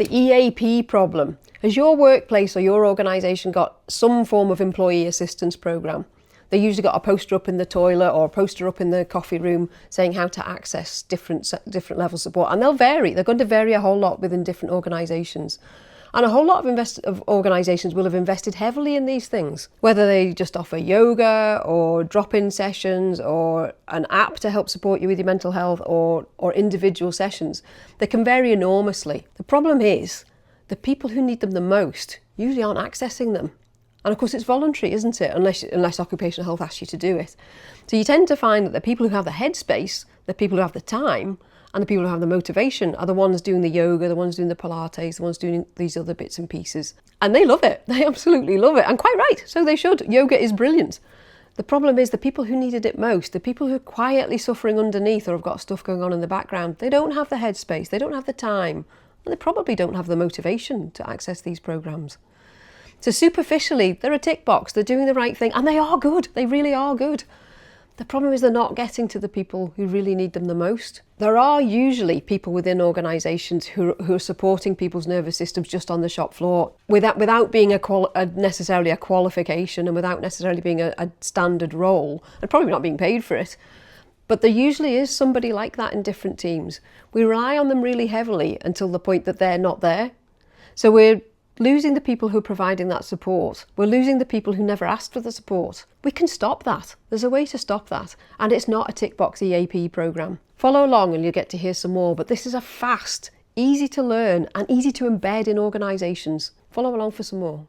The EAP problem. Has your workplace or your organisation got some form of employee assistance programme? They usually got a poster up in the toilet or a poster up in the coffee room saying how to access different levels of support. And they'll vary. They're going to vary a whole lot within different organisations. And a whole lot of organisations will have invested heavily in these things, whether they just offer yoga or drop-in sessions or an app to help support you with your mental health or individual sessions. They can vary enormously. The problem is the people who need them the most usually aren't accessing them. And of course it's voluntary, isn't it? Unless occupational health asks you to do it. So you tend to find that the people who have the headspace, the people who have the time, and the people who have the motivation are the ones doing the yoga, the ones doing the Pilates, the ones doing these other bits and pieces. And they love it. They absolutely love it. And quite right. So they should. Yoga is brilliant. The problem is the people who needed it most, the people who are quietly suffering underneath or have got stuff going on in the background, they don't have the headspace, they don't have the time, and they probably don't have the motivation to access these programs. So superficially, they're a tick box, they're doing the right thing, and they are good. They really are good. The problem is they're not getting to the people who really need them the most. There are usually people within organisations who are supporting people's nervous systems just on the shop floor without being necessarily a qualification and without necessarily being a standard role and probably not being paid for it. But there usually is somebody like that in different teams. We rely on them really heavily until the point that they're not there. So we're losing the people who are providing that support. We're losing the people who never asked for the support. We can stop that. There's a way to stop that. And it's not a tick box EAP programme. Follow along and you'll get to hear some more. But this is a fast, easy to learn and easy to embed in organisations. Follow along for some more.